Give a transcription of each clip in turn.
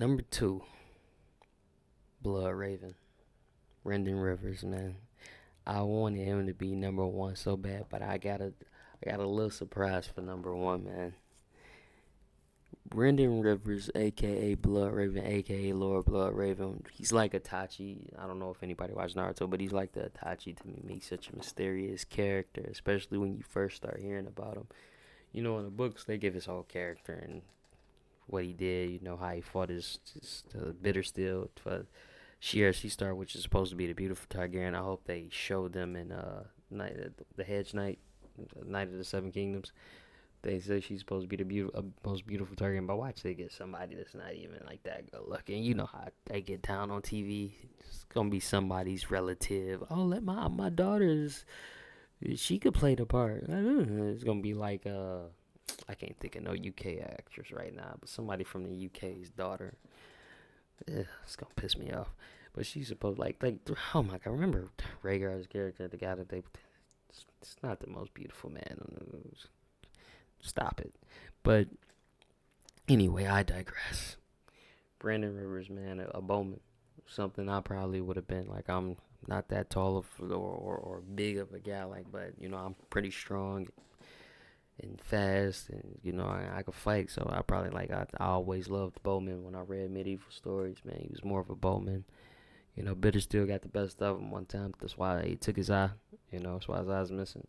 Number two, Bloodraven. Brendan Rivers, man. I wanted him to be number one so bad, but I got a little surprise for number one, man. Brendan Rivers, aka Bloodraven, aka Lord Bloodraven. He's like Itachi. I don't know if anybody watched Naruto, but he's like the Itachi to me. He's such a mysterious character, especially when you first start hearing about him. In the books they give his whole character and what he did. How he fought his bitter steel for Shiera Seastar, which is supposed to be the beautiful Targaryen. I hope they showed them in Night the Hedge Knight, Night of the Seven Kingdoms. They say she's supposed to be the most beautiful Targaryen, but watch they get somebody that's not even like that good looking. You know how they get down on TV. It's gonna be somebody's relative. Oh, let my daughter's. She could play the part. It's gonna be like I can't think of no UK actress right now, but somebody from the UK's daughter. It's gonna piss me off. But she's supposed like oh my god, remember Rhaegar's character, the guy that they. It's not the most beautiful man. Stop it. But anyway, I digress. Brandon Rivers, man, a bowman. Something I probably would have been like. I'm not that tall of or big of a guy, like, but I'm pretty strong and fast, and I could fight. So I probably I always loved bowman when I read medieval stories. Man, he was more of a bowman. Bitter still got the best of him one time. That's why he took his eye. That's why his eye's missing.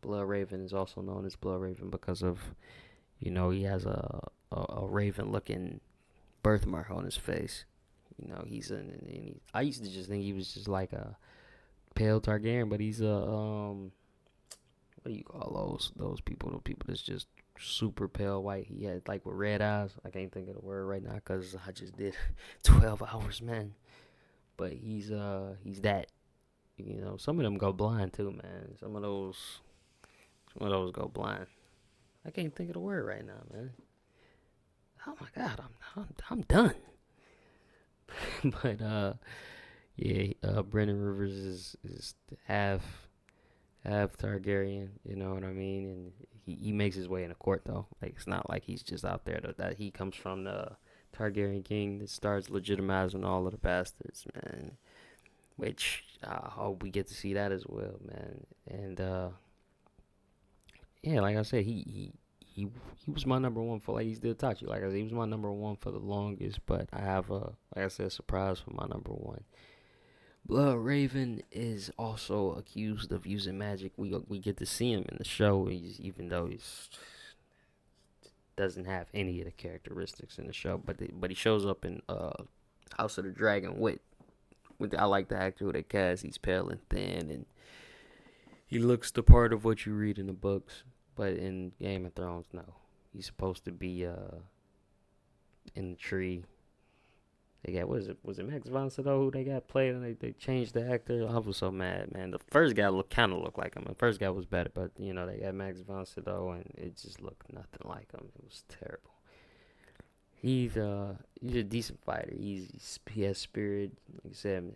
Bloodraven is also known as Bloodraven because of, he has a raven looking birthmark on his face. I used to just think he was just like a pale Targaryen, but he's what do you call those people? Those people that's just super pale white. He had like with red eyes. I can't think of the word right now because I just did 12 hours, man. But he's that. Some of them go blind too, man. Some of those go blind. I can't think of the word right now, man. Oh my god, I'm done. But yeah, Brendan Rivers is half Targaryen. You know what I mean? And he makes his way in the court though. Like it's not like he's just out there. That he comes from the Targaryen king that starts legitimizing all of the bastards, man. Which I hope we get to see that as well, man. And yeah, like I said, he was my number one for like he's still Tachi. Like I said, he was my number one for the longest. But I have a like I said, a surprise for my number one. Bloodraven is also accused of using magic. We get to see him in the show, even though he's doesn't have any of the characteristics in the show. But he shows up in House of the Dragon with I like the actor who they cast. He's pale and thin, and he looks the part of what you read in the books. But in Game of Thrones, no, he's supposed to be in the tree. They got was it Max von Sydow who they got played and they changed the actor. I was so mad, man. The first guy kind of looked like him. The first guy was better, but they got Max von Sydow and it just looked nothing like him. It was terrible. He's a decent fighter. He has spirit. Like I said,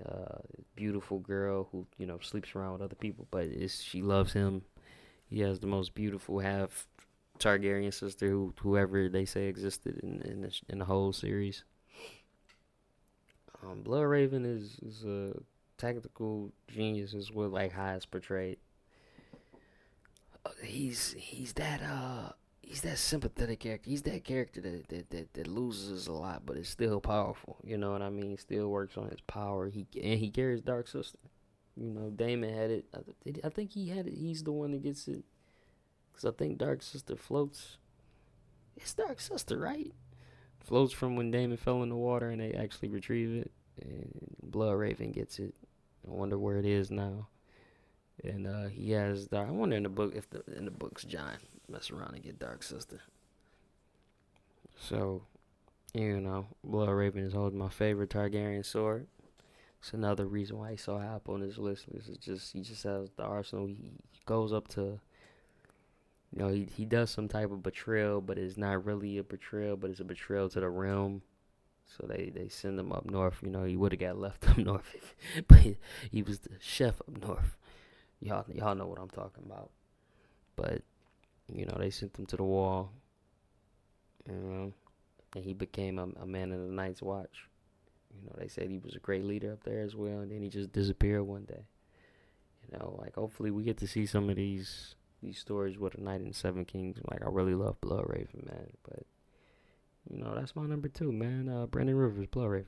beautiful girl who sleeps around with other people, but she loves him. He has the most beautiful half Targaryen sister whoever they say existed in the whole series. Bloodraven is a tactical genius, is what like how it's portrayed. He's that sympathetic character. He's that character that loses a lot, but is still powerful. You know what I mean? Still works on his power. He carries Dark Sister. Damon had it. I think he had it. He's the one that gets it. Cause I think Dark Sister floats. It's Dark Sister, right? Floats from when Damon fell in the water and they actually retrieve it. And Bloodraven gets it. I wonder where it is now. And he has I wonder in the book if in the books John mess around and get Dark Sister. So, Bloodraven is holding my favorite Targaryen sword. It's another reason why he's so high up on this list. He just has the arsenal. He goes up to he does some type of betrayal, but it's not really a betrayal, but it's a betrayal to the realm. So they send him up north. He would have got left up north, but he was the chef up north. Y'all know what I'm talking about. But they sent him to the wall. and he became a man of the Night's Watch. You know, they said he was a great leader up there as well, and then he just disappeared one day. You know, like hopefully we get to see some of these stories with a Knight and Seven Kings. Like I really love Bloodraven, man. But you know, that's my number two, man. Brandon Rivers, Bloodraven.